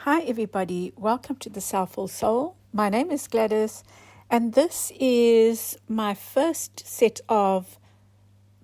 Hi, everybody. Welcome to the Soulful Soul. My name is Gladys, and this is my first set of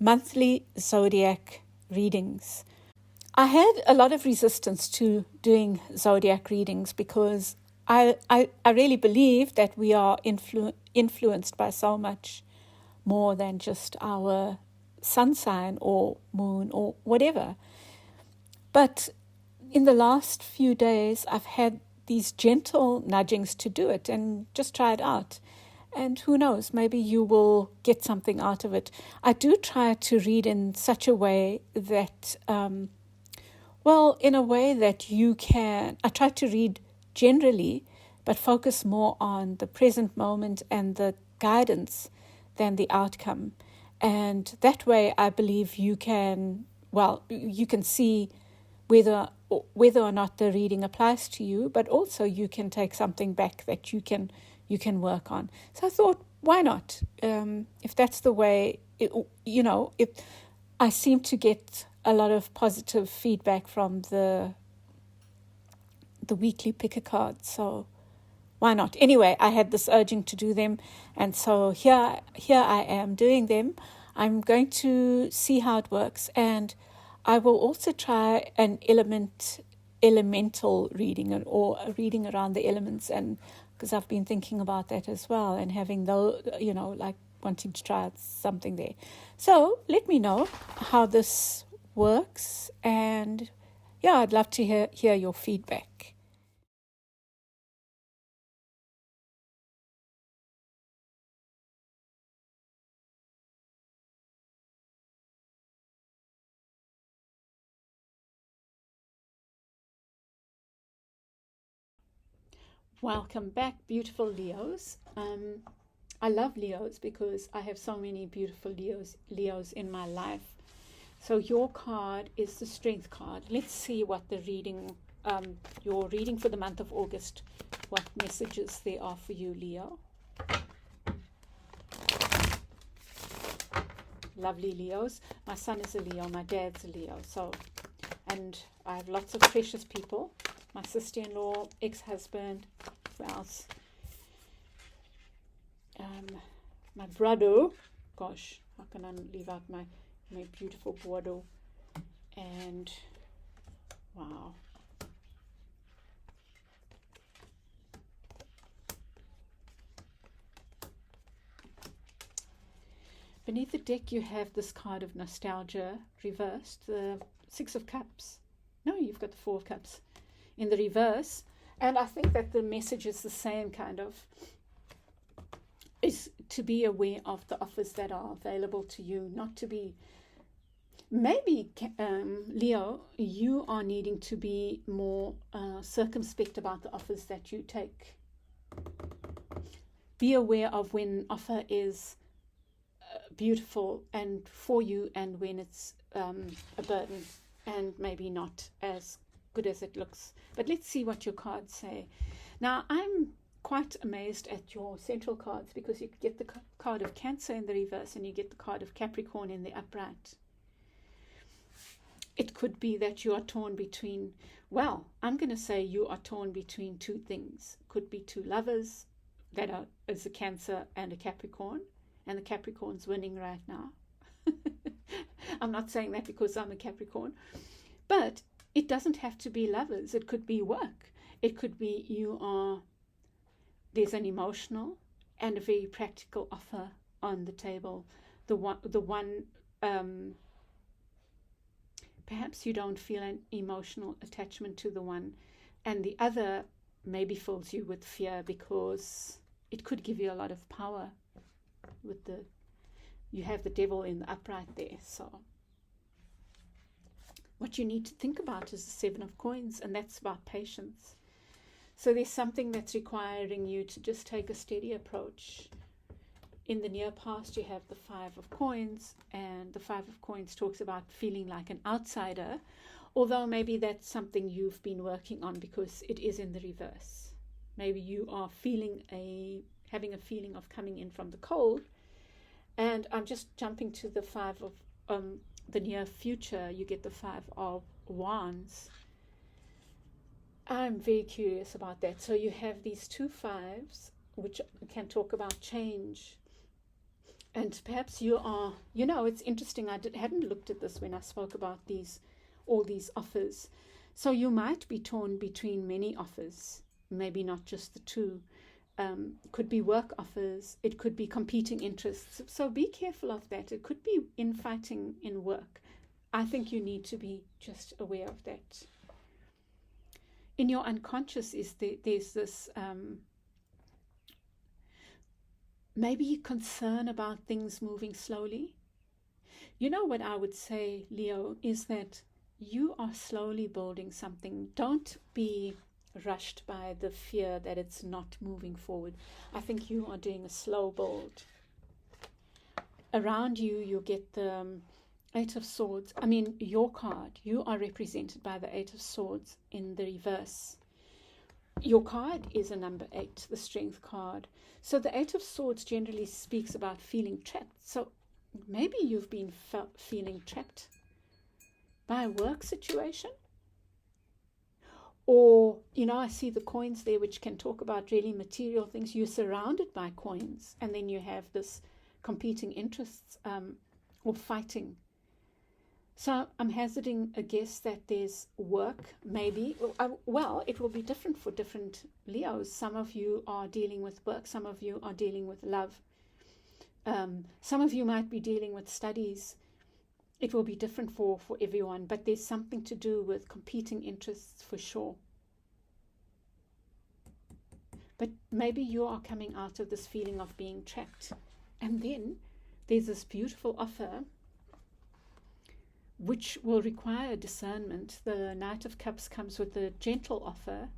monthly zodiac readings. I had a lot of resistance to doing zodiac readings because I really believe that we are influenced by so much more than just our sun sign or moon or whatever. But in the last few days, I've had these gentle nudgings to do it and just try it out. And who knows, maybe you will get something out of it. I do try to read in such a way that, in a way that you can, I try to read generally, but focus more on the present moment and the guidance than the outcome. And that way, I believe you can see whether or not the reading applies to you, but also you can take something back that you can work on. So I thought, why not? If that's the way, if I seem to get a lot of positive feedback from the weekly picker cards, so why not? Anyway, I had this urging to do them, and so here I am doing them. I'm going to see how it works, and I will also try an elemental reading or a reading around the elements, and because I've been thinking about that as well and having those, like wanting to try something there. So let me know how this works, and I'd love to hear your feedback. Welcome back, beautiful Leos. I love Leos because I have so many beautiful Leos in my life. So your card is the Strength card. Let's see what the reading, your reading for the month of August, what messages there are for you, Leo. Lovely Leos. My son is a Leo, my dad's a Leo. And I have lots of precious people. My sister-in-law, ex-husband, who else? My brother, gosh, how can I leave out my beautiful brother? And wow. Beneath the deck you have this card of nostalgia reversed, the Six of Cups. No, you've got the Four of Cups in the reverse. And I think that the message is the same kind of, is to be aware of the offers that are available to you, not to be, maybe, Leo, you are needing to be more circumspect about the offers that you take. Be aware of when offer is beautiful and for you and when it's a burden and maybe not as good as it looks. But let's see what your cards say. Now, I'm quite amazed at your central cards because you get the card of Cancer in the reverse and you get the card of Capricorn in the upright. It could be that you are torn between, I'm going to say you are torn between two things. Could be two lovers that is a Cancer and a Capricorn, and the Capricorn's winning right now. I'm not saying that because I'm a Capricorn, but it doesn't have to be lovers. It could be work. It could be there's an emotional and a very practical offer on the table. The one, perhaps you don't feel an emotional attachment to the one, and the other maybe fills you with fear because it could give you a lot of power. You have the devil in the upright there. So what you need to think about is the Seven of Coins, and that's about patience. So there's something that's requiring you to just take a steady approach. In the near past, you have the Five of Coins, and the Five of Coins talks about feeling like an outsider, although maybe that's something you've been working on because it is in the reverse. Maybe you are having a feeling of coming in from the cold. And I'm just jumping to the Five of the near future. You get the Five of Wands. I'm very curious about that. So you have these two fives, which can talk about change. And perhaps you are, it's interesting. Hadn't looked at this when I spoke about all these offers. So you might be torn between many offers, maybe not just the two. Could be work offers, it could be competing interests. So be careful of that. It could be infighting in work. I think you need to be just aware of that. In your unconscious there's this maybe concern about things moving slowly. You know what I would say, Leo, is that you are slowly building something. Don't be rushed by the fear that it's not moving forward. I think you are doing a slow build. Around you, you get the Eight of Swords. I mean, your card, you are represented by the Eight of Swords in the reverse. Your card is a number 8, the Strength card. So the Eight of Swords generally speaks about feeling trapped. So maybe you've been feeling trapped by a work situation. Or, I see the coins there, which can talk about really material things. You're surrounded by coins, and then you have this competing interests or fighting. So I'm hazarding a guess that there's work, maybe. Well, it will be different for different Leos. Some of you are dealing with work. Some of you are dealing with love. Some of you might be dealing with studies. It will be different for everyone, but there's something to do with competing interests for sure. But maybe you are coming out of this feeling of being trapped. And then there's this beautiful offer which will require discernment. The Knight of Cups comes with a gentle offer,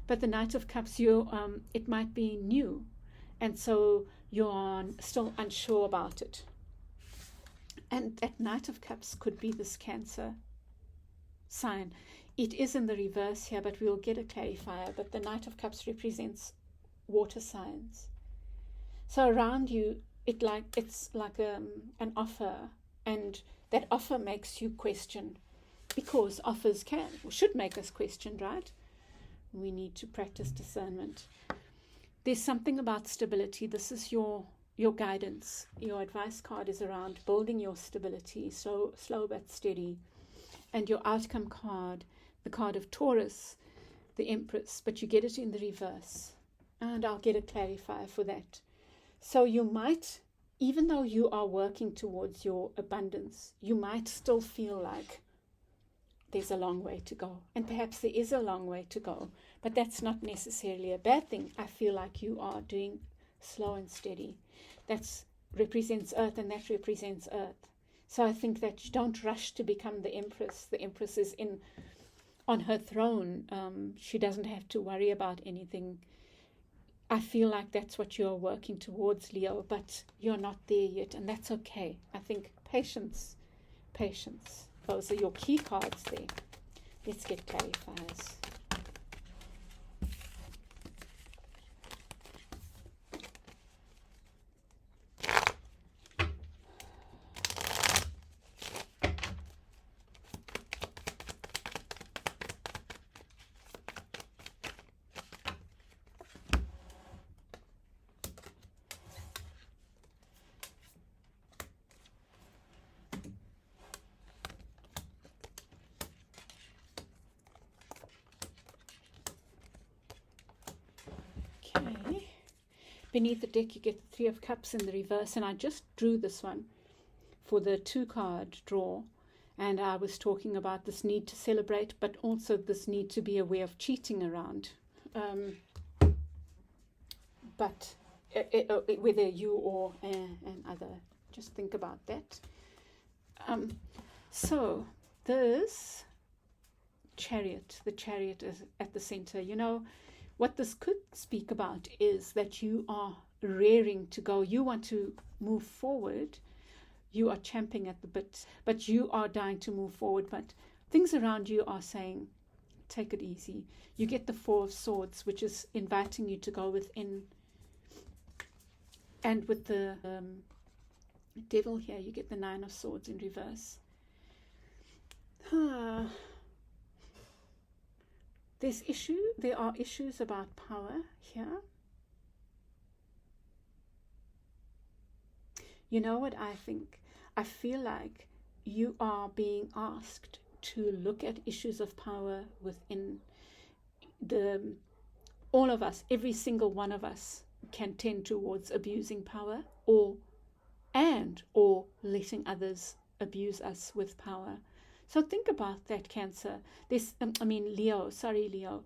but the Knight of Cups, it might be new, and so you're still unsure about it. And that Knight of Cups could be this Cancer sign. It is in the reverse here, but we'll get a clarifier. But the Knight of Cups represents water signs. So around you, it's like an offer, and that offer makes you question, because offers should make us question, right? We need to practice discernment. There's something about stability. This is your guidance. Your advice card is around building your stability, so slow but steady. And your outcome card, the card of Taurus, the Empress, but you get it in the reverse. And I'll get a clarifier for that. So you might, even though you are working towards your abundance, you might still feel like there's a long way to go. And perhaps there is a long way to go, but that's not necessarily a bad thing. I feel like you are doing slow and steady. That represents Earth, and that represents Earth. So I think that you don't rush to become the Empress. The Empress is on her throne. She doesn't have to worry about anything. I feel like that's what you're working towards, Leo, but you're not there yet, and that's okay. I think patience. Those are your key cards there. Let's get clarifiers. Beneath the deck, you get the Three of Cups in the reverse, and I just drew this one for the 2-card draw, and I was talking about this need to celebrate, but also this need to be aware of cheating around. But whether you or another, just think about that. So this Chariot, the Chariot is at the center. What this could speak about is that you are raring to go. You want to move forward. You are champing at the bit, but you are dying to move forward. But things around you are saying, take it easy. You get the Four of Swords, which is inviting you to go within. And with the Devil here, you get the Nine of Swords in reverse. there are issues about power here. You know what I think? I feel like you are being asked to look at issues of power within all of us. Every single one of us can tend towards abusing power or letting others abuse us with power. So think about that, Cancer. Leo. Sorry, Leo.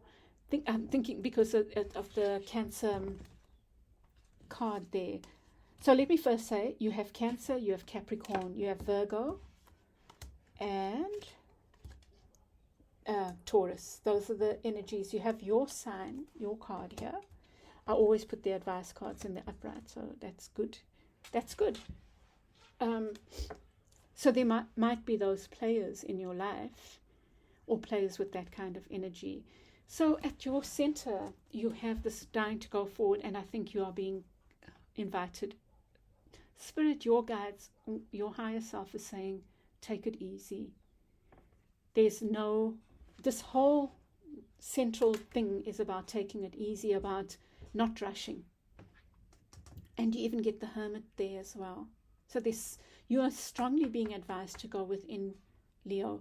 I'm thinking because of the Cancer card there. So let me first say, you have Cancer, you have Capricorn, you have Virgo, and Taurus. Those are the energies. You have your sign, your card here. I always put the advice cards in the upright, so that's good. That's good. So there might be those players in your life, or players with that kind of energy. So at your center, you have this dying to go forward, and I think you are being invited. Spirit, your guides, your higher self is saying, take it easy. This whole central thing is about taking it easy, about not rushing. And you even get the Hermit there as well. So you are strongly being advised to go within, Leo.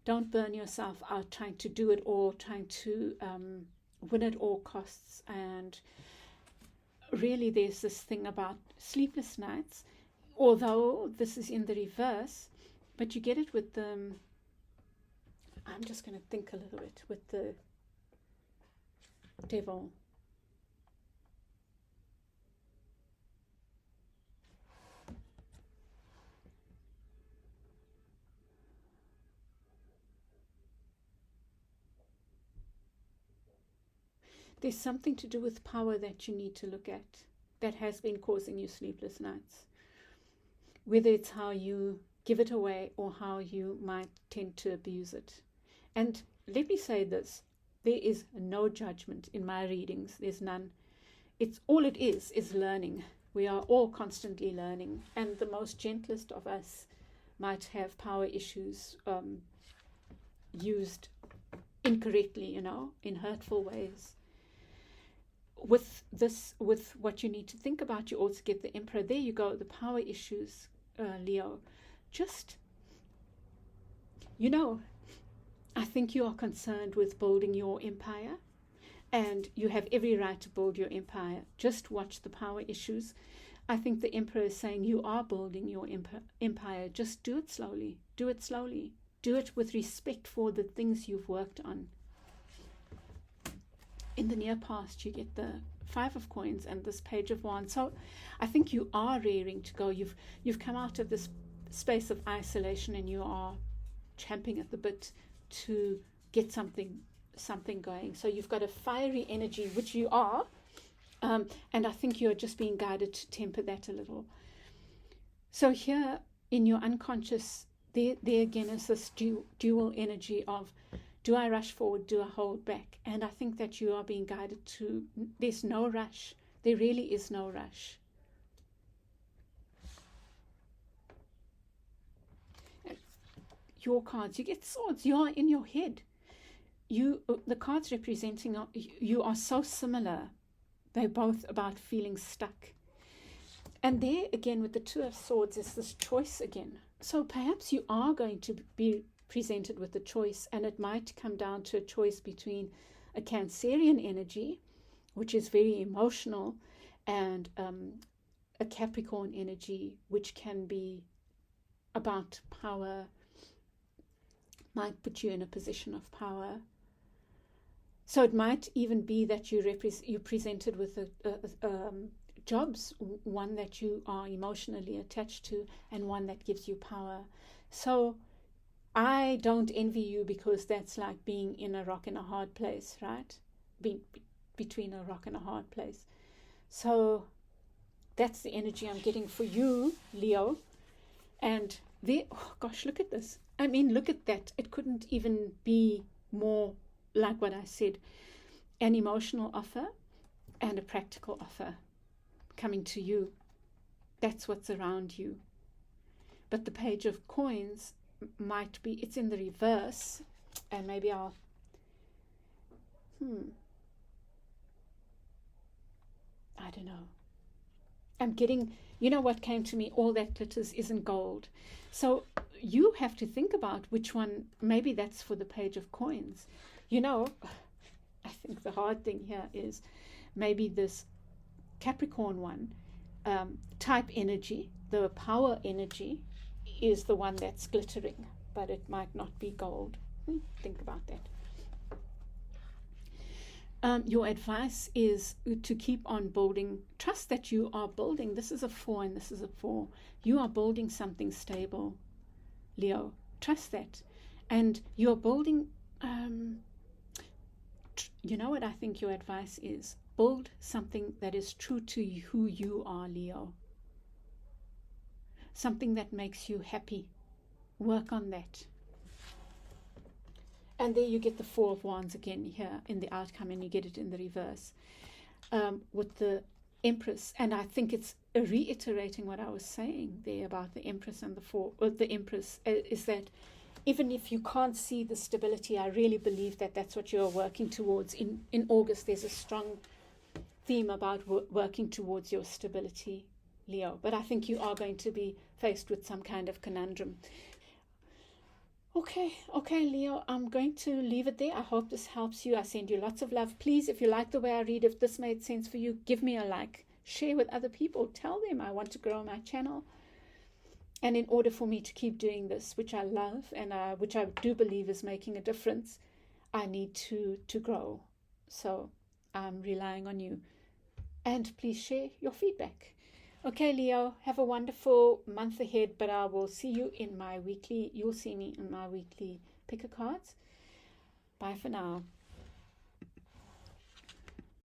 Don't burn yourself out trying to do it all, trying to win at all costs. And really there's this thing about sleepless nights, although this is in the reverse, but you get it with the, I'm just going to think a little bit, with the Devil. There's something to do with power that you need to look at that has been causing you sleepless nights. Whether it's how you give it away or how you might tend to abuse it. And let me say this, there is no judgment in my readings. There's none. All it is learning. We are all constantly learning. And the most gentlest of us might have power issues incorrectly, in hurtful ways. With what you need to think about, you also get the Emperor. There you go, the power issues, Leo. Just, I think you are concerned with building your empire, and you have every right to build your empire. Just watch the power issues. I think the Emperor is saying you are building your empire. Just do it slowly. Do it slowly. Do it with respect for the things you've worked on. In the near past, you get the Five of Coins and this Page of Wands. So I think you are raring to go. You've come out of this space of isolation, and you are champing at the bit to get something going. So you've got a fiery energy, which you are, and I think you're just being guided to temper that a little. So here in your unconscious, there again is this dual energy of, do I rush forward? Do I hold back? And I think that you are being guided to, there's no rush. There really is no rush. Your cards, you get swords. You are in your head. The cards representing you are so similar. They're both about feeling stuck. And there again with the Two of Swords is this choice again. So perhaps you are going to be presented with a choice, and it might come down to a choice between a Cancerian energy, which is very emotional, and a Capricorn energy, which can be about power, might put you in a position of power. So it might even be that you're presented with jobs, one that you are emotionally attached to and one that gives you power. So I don't envy you, because that's like being in a rock and a hard place, right? Between a rock and a hard place. So that's the energy I'm getting for you, Leo. And gosh, look at this. I mean, look at that. It couldn't even be more like what I said. An emotional offer and a practical offer coming to you. That's what's around you. But the Page of Coins might be, it's in the reverse, and maybe I don't know. I'm getting, what came to me, all that glitters isn't gold. So you have to think about which one, maybe that's for the page of coins. I think the hard thing here is maybe this Capricorn one, type energy, the power energy, is the one that's glittering, but it might not be gold. Think about that. Your advice is to keep on building. Trust that you are building. This is a 4 and this is a 4. You are building something stable, Leo. Trust that. And you're building, you know what I think your advice is? Build something that is true to who you are, Leo. Something that makes you happy. Work on that. And there you get the 4 of Wands again here in the outcome, and you get it in the reverse with the Empress. And I think it's reiterating what I was saying there about the Empress and the Empress, is that even if you can't see the stability, I really believe that that's what you're working towards. In August, there's a strong theme about working towards your stability, Leo. But I think you are going to be faced with some kind of conundrum. Okay, Leo, I'm going to leave it there. I hope this helps you. I send you lots of love. Please, if you like the way I read, if this made sense for you, give me a like. Share with other people. Tell them I want to grow my channel. And in order for me to keep doing this, which I love and which I do believe is making a difference, I need to grow. So I'm relying on you. And please share your feedback. Okay, Leo, have a wonderful month ahead, but I will see you in my weekly, you'll see me in my weekly picker cards. Bye for now.